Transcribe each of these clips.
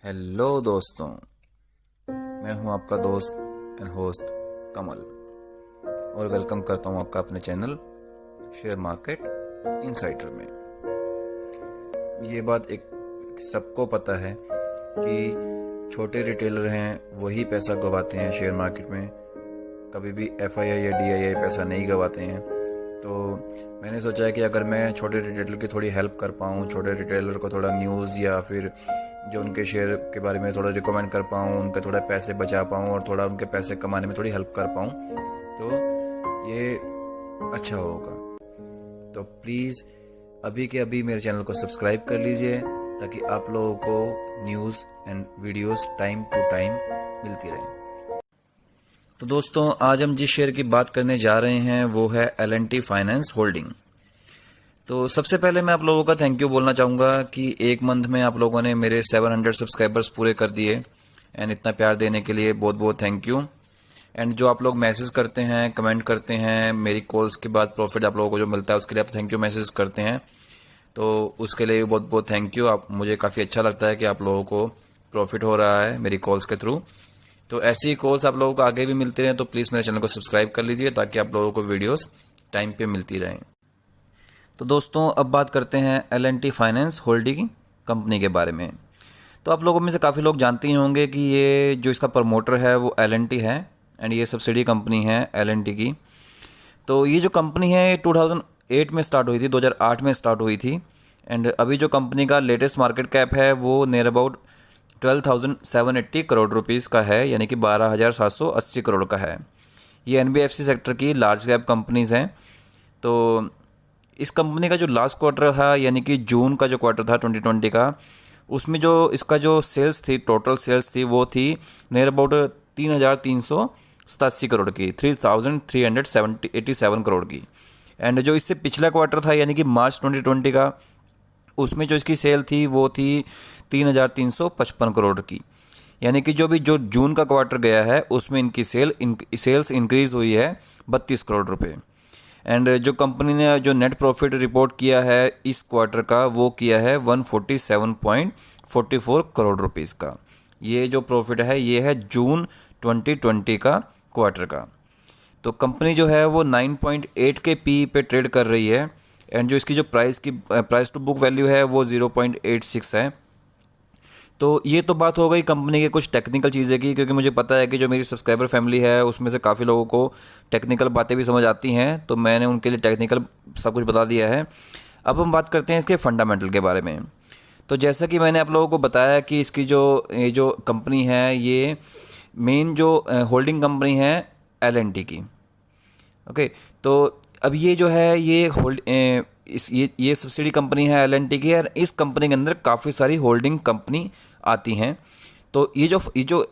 Hello दोस्तों, मैं हूं आपका दोस्त एंड होस्ट कमल और वेलकम करता हूं आपका अपने चैनल शेयर मार्केट इनसाइडर में। ये बात एक सबको पता है कि छोटे रिटेलर हैं वही पैसा गवाते हैं शेयर मार्केट में, कभी भी एफआईआई या डीआईआई पैसा नहीं गवाते हैं। तो मैंने सोचा है कि अगर मैं छोटे रिटेलर की थोड़ी हेल्प कर पाऊँ, छोटे रिटेलर को थोड़ा न्यूज़ या फिर जो उनके शेयर के बारे में थोड़ा रिकमेंड कर पाऊँ, उनके थोड़ा पैसे बचा पाऊँ और थोड़ा उनके पैसे कमाने में थोड़ी हेल्प कर पाऊँ, तो ये अच्छा होगा। तो प्लीज़ अभी के अभी मेरे चैनल को सब्सक्राइब कर लीजिए ताकि आप लोगों को news and videos time to time मिलती रहे। तो दोस्तों, आज हम जिस शेयर की बात करने जा रहे हैं वो है L&T फाइनेंस होल्डिंग। तो सबसे पहले मैं आप लोगों का थैंक यू बोलना चाहूँगा कि एक मंथ में आप लोगों ने मेरे 700 सब्सक्राइबर्स पूरे कर दिए एंड इतना प्यार देने के लिए बहुत बहुत थैंक यू। एंड जो आप लोग मैसेज करते हैं, कमेंट करते हैं, मेरी कॉल्स के बाद प्रॉफिट आप लोगों को जो मिलता है उसके लिए आप थैंक यू मैसेज करते हैं, तो उसके लिए बहुत बहुत थैंक यू। आप मुझे काफ़ी अच्छा लगता है कि आप लोगों को प्रॉफिट हो रहा है मेरी कॉल्स के थ्रू। तो ऐसी ही कॉल्स आप लोगों को आगे भी मिलते रहें, तो प्लीज़ मेरे चैनल को सब्सक्राइब कर लीजिए ताकि आप लोगों को वीडियोस टाइम पे मिलती रहें। तो दोस्तों, अब बात करते हैं L&T फाइनेंस होल्डिंग कंपनी के बारे में। तो आप लोगों में से काफ़ी लोग जानते ही होंगे कि ये जो इसका प्रमोटर है वो L&T है एंड ये सब्सिडी कंपनी है L&T की। तो ये जो कंपनी है 2008 में स्टार्ट हुई थी, 2008 में स्टार्ट हुई थी। एंड अभी जो कंपनी का लेटेस्ट मार्केट कैप है वो नियर अबाउट 12,780 करोड़ रुपीज़ का है, यानी कि 12,780 करोड़ का है। ये NBFC सेक्टर की लार्ज कैप कंपनीज़ हैं। तो इस कंपनी का जो लास्ट क्वार्टर था, यानी कि जून का जो क्वार्टर था 2020 का, उसमें जो इसका जो सेल्स थी, टोटल सेल्स थी, वो थी नियर अबाउट 3,387 करोड़ की, 3,387 करोड़ की। एंड जो इससे पिछला क्वार्टर था, यानी कि मार्च 2020 का, उसमें जो इसकी सेल थी वो थी 3,355 करोड़ की। यानी कि जो जून का क्वार्टर गया है उसमें इनकी सेल्स इंक्रीज़ हुई है 32 करोड़ रुपए। एंड जो कंपनी ने जो नेट प्रॉफिट रिपोर्ट किया है इस क्वार्टर का, वो किया है 147.44 करोड़ रुपीज़ का। ये जो प्रॉफिट है ये है जून 2020 का क्वार्टर का। तो कंपनी जो है वो 9.8 के पी पे ट्रेड कर रही है एंड जो इसकी जो प्राइस टू बुक वैल्यू है वो 0.86 है। तो ये तो बात हो गई कंपनी के कुछ टेक्निकल चीज़ें की, क्योंकि मुझे पता है कि जो मेरी सब्सक्राइबर फैमिली है उसमें से काफ़ी लोगों को टेक्निकल बातें भी समझ आती हैं, तो मैंने उनके लिए टेक्निकल सब कुछ बता दिया है। अब हम बात करते हैं इसके फंडामेंटल के बारे में। तो जैसा कि मैंने आप लोगों को बताया कि इसकी ये जो कंपनी है ये मेन जो होल्डिंग कंपनी है L&T की। ओके, तो अब ये जो है ये सब्सिडी कंपनी है L&T की, और इस कंपनी के अंदर काफ़ी सारी होल्डिंग कंपनी आती हैं। तो ये जो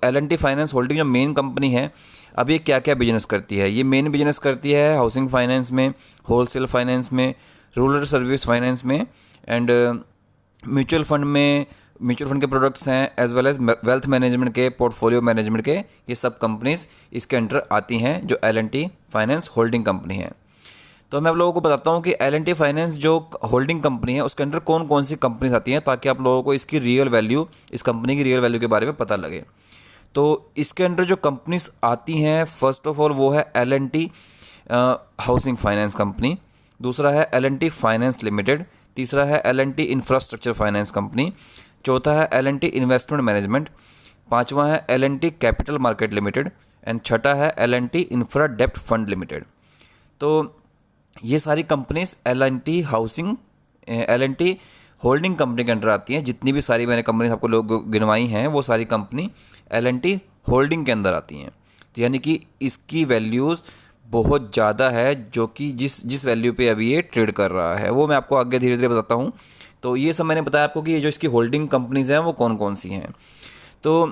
L&T फाइनेंस होल्डिंग जो मेन कंपनी है, अब ये क्या क्या बिजनेस करती है। ये मेन बिजनेस करती है हाउसिंग फाइनेंस में, होलसेल फाइनेंस में, रूरल सर्विस फाइनेंस में एंड म्यूचुअल फंड के प्रोडक्ट्स हैं, as well as wealth management के, पोर्टफोलियो मैनेजमेंट के, ये सब कंपनीज इसके अंडर आती हैं जो L&T फाइनेंस होल्डिंग कंपनी है। तो मैं आप लोगों को बताता हूँ कि L&T फाइनेंस जो होल्डिंग कंपनी है उसके अंदर कौन कौन सी कंपनीज आती हैं, ताकि आप लोगों को इसकी रियल वैल्यू, इस कंपनी की रियल वैल्यू के बारे में पता लगे। तो इसके अंदर जो कंपनीज आती हैं, फर्स्ट ऑफ ऑल वो है L&T हाउसिंग फाइनेंस कंपनी, दूसरा है L&T फाइनेंस लिमिटेड, तीसरा है L&T इंफ्रास्ट्रक्चर फाइनेंस कंपनी, चौथा है L&T इन्वेस्टमेंट मैनेजमेंट, पांचवा है L&T capital market limited and छठा है L&T इंफ्रा डेप्ट फंड लिमिटेड। तो ये सारी कंपनीज L&T होल्डिंग कंपनी के अंडर आती हैं। जितनी भी सारी मैंने कंपनी आपको लोग गिनवाई हैं वो सारी कंपनी L&T होल्डिंग के अंदर आती हैं। तो यानी कि इसकी वैल्यूज़ बहुत ज़्यादा है, जो कि जिस वैल्यू पे अभी ये ट्रेड कर रहा है वो मैं आपको आगे धीरे धीरे बताता हूँ। तो ये सब मैंने बताया आपको कि ये जो इसकी होल्डिंग कंपनीज़ हैं वो कौन कौन सी हैं। तो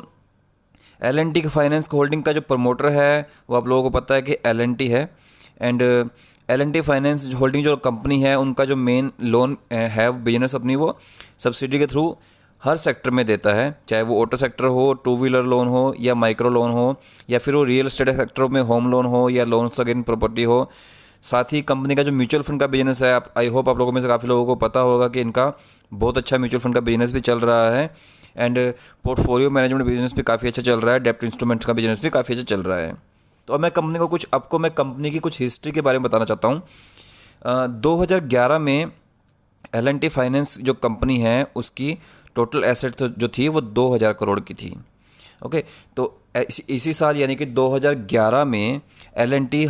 L&T फाइनेंस होल्डिंग का जो प्रमोटर है वो आप लोगों को पता है कि L&T है। एंड L&T फाइनेंस होल्डिंग जो कंपनी है उनका जो मेन लोन है बिजनेस अपनी वो सब्सिडी के थ्रू हर सेक्टर में देता है, चाहे वो ऑटो सेक्टर हो, टू व्हीलर लोन हो या माइक्रो लोन हो, या फिर वो रियल एस्टेट सेक्टर में होम लोन हो या लोन्स अगेंस्ट प्रॉपर्टी हो। साथ ही कंपनी का जो म्यूचुअल फंड का बिजनेस है, आई होप आप लोगों में से काफ़ी लोगों को पता होगा कि इनका बहुत अच्छा म्यूचुअल फंड का बिजनेस भी चल रहा है। एंड पोर्टफोलियो मैनेजमेंट बिजनेस भी काफ़ी अच्छा चल रहा है, डेप्ट इंस्ट्रूमेंट्स का बिजनेस भी काफ़ी अच्छा चल रहा है। तो अब मैं कंपनी की कुछ हिस्ट्री के बारे में बताना चाहता हूँ। 2011 में L&T फाइनेंस जो कंपनी है उसकी टोटल एसेट जो थी वो 2000 करोड़ की थी। ओके, तो इसी साल यानी कि 2011 में L&T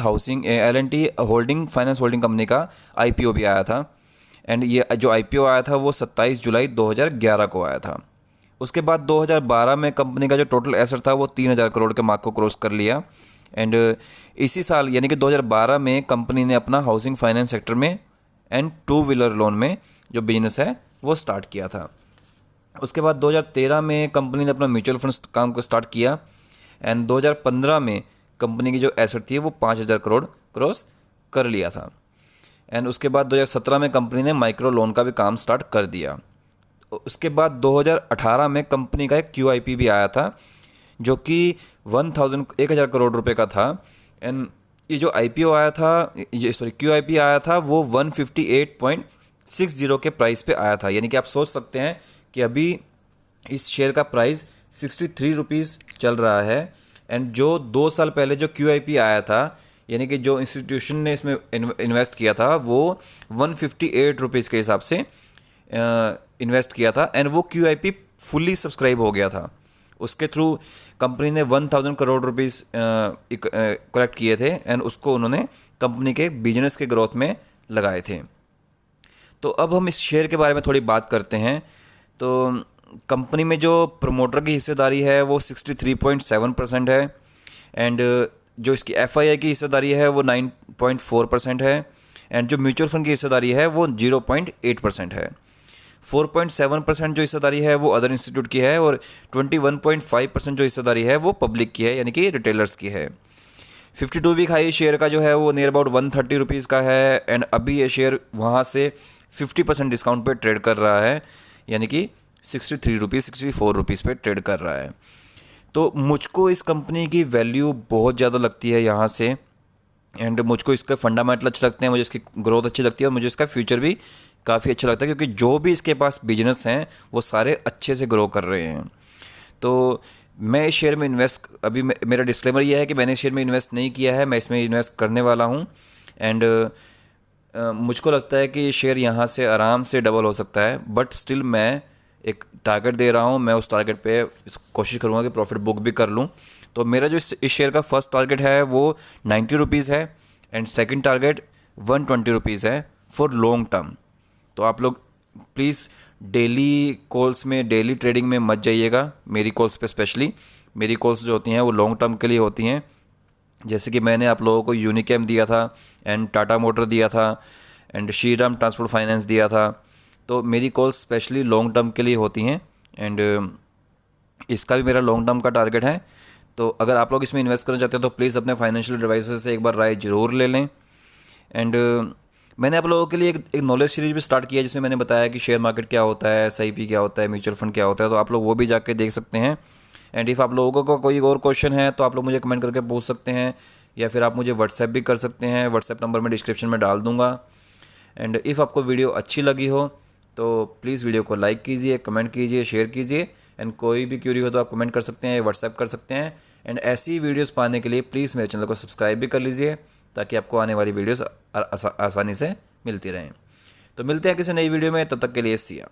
holding finance holding company का IPO भी आया था। एंड ये जो IPO आया था वो 27 जुलाई 2011 को आया था। उसके बाद 2012 में कंपनी का जो टोटल एसेट था वो 3000 करोड़ के मार्क को क्रॉस कर लिया। एंड इसी साल यानी कि 2012 में कंपनी ने अपना हाउसिंग फाइनेंस सेक्टर में एंड टू व्हीलर लोन में जो बिजनेस है वो स्टार्ट किया था। उसके बाद 2013 में कंपनी ने अपना म्यूचुअल फंड काम को स्टार्ट किया। एंड 2015 में कंपनी की जो एसेट थी वो 5000 करोड़ क्रॉस कर लिया था। एंड उसके बाद 2017 में कंपनी ने माइक्रो लोन का भी काम स्टार्ट कर दिया। उसके बाद 2018 में कंपनी का एक QIP भी आया था जो कि 1000 करोड़ रुपए का था। एंड ये जो IPO आया था, QIP आया था वो 158.60 के प्राइस पे आया था। यानी कि आप सोच सकते हैं कि अभी इस शेयर का प्राइस 63 रुपीज़ चल रहा है। एंड जो 2 साल पहले जो QIP आया था यानी कि जो इंस्टीट्यूशन ने इसमें इन्वेस्ट किया था वो 158 रुपीज़ के हिसाब से इन्वेस्ट किया था। एंड वो QIP फुल्ली सब्सक्राइब हो गया था। उसके थ्रू कंपनी ने 1000 करोड़ रुपीज़ कलेक्ट किए थे एंड उसको उन्होंने कंपनी के बिजनेस के ग्रोथ में लगाए थे। तो अब हम इस शेयर के बारे में थोड़ी बात करते हैं। तो कंपनी में जो प्रमोटर की हिस्सेदारी है वो 63.7% है। एंड जो इसकी FII की हिस्सेदारी है वो 9.4% है। एंड जो म्यूचुअल फंड की हिस्सेदारी है वो 0.8% है। 4.7% जो हिस्सेदारी है वो अदर इंस्टीट्यूट की है और 21.5% जो हिस्सेदारी है वो पब्लिक की है यानी कि रिटेलर्स की है। 52 वीक हाई शेयर का जो है वो नियर अबाउट 130 रुपीज़ का है। एंड अभी ये शेयर वहाँ से 50% डिस्काउंट पे ट्रेड कर रहा है यानी कि 64 रुपीज़ पे ट्रेड कर रहा है। तो मुझको इस कंपनी की वैल्यू बहुत ज़्यादा लगती है यहाँ से। एंड मुझको इसके फंडामेंटल अच्छे लगते हैं, मुझे इसकी ग्रोथ अच्छी लगती है और मुझे इसका फ्यूचर भी काफ़ी अच्छा लगता है क्योंकि जो भी इसके पास बिजनेस हैं वो सारे अच्छे से ग्रो कर रहे हैं। तो मैं इस शेयर में मेरा डिस्क्लेमर ये है कि मैंने इस शेयर में इन्वेस्ट नहीं किया है, मैं इसमें इन्वेस्ट करने वाला हूँ। एंड मुझको लगता है कि ये शेयर यहाँ से आराम से डबल हो सकता है, बट स्टिल मैं एक टारगेट दे रहा हूँ। मैं उस टारगेट पे कोशिश करूँगा कि प्रॉफिट बुक भी कर लूँ। तो मेरा जो इस शेयर का फर्स्ट टारगेट है वो 90 रुपीज़ है एंड सेकंड टारगेट 120 रुपीज़ है फॉर लॉन्ग टर्म। तो आप लोग प्लीज़ डेली कॉल्स में, डेली ट्रेडिंग में मत जाइएगा, मेरी कॉल्स पे स्पेशली। मेरी कॉल्स जो होती हैं वो लॉन्ग टर्म के लिए होती हैं। जैसे कि मैंने आप लोगों को यूनिकेम दिया था एंड टाटा मोटर दिया था एंड श्रीराम ट्रांसपोर्ट फाइनेंस दिया था। तो मेरी कॉल्स स्पेशली लॉन्ग टर्म के लिए होती हैं एंड इसका भी मेरा लॉन्ग टर्म का टारगेट है। तो अगर आप लोग इसमें इन्वेस्ट करना चाहते हो तो प्लीज़ अपने फाइनेंशियल एडवाइजर से एक बार राय ज़रूर ले लें। एंड मैंने आप लोगों के लिए एक नॉलेज सीरीज भी स्टार्ट किया है जिसमें मैंने बताया कि शेयर मार्केट क्या होता है, SIP क्या होता है, म्यूचुअल फंड क्या होता है। तो आप लोग वो भी जाके देख सकते हैं। एंड इफ़ आप लोगों को कोई और क्वेश्चन है तो आप लोग मुझे कमेंट करके पूछ सकते हैं या फिर आप मुझे व्हाट्सएप भी कर सकते हैं। व्हाट्सएप नंबर मैं डिस्क्रिप्शन में डाल दूँगा। एंड इफ़ आपको वीडियो अच्छी लगी हो तो प्लीज़ वीडियो को लाइक कीजिए, कमेंट कीजिए, शेयर कीजिए। एंड कोई भी क्यूरी हो तो आप कमेंट कर सकते हैं या व्हाट्सएप कर सकते हैं। एंड ऐसी वीडियोस पाने के लिए प्लीज़ मेरे चैनल को सब्सक्राइब भी कर लीजिए ताकि आपको आने वाली वीडियोस आसानी से मिलती रहें। तो मिलते हैं किसी नई वीडियो में, तब तक के लिए सिया।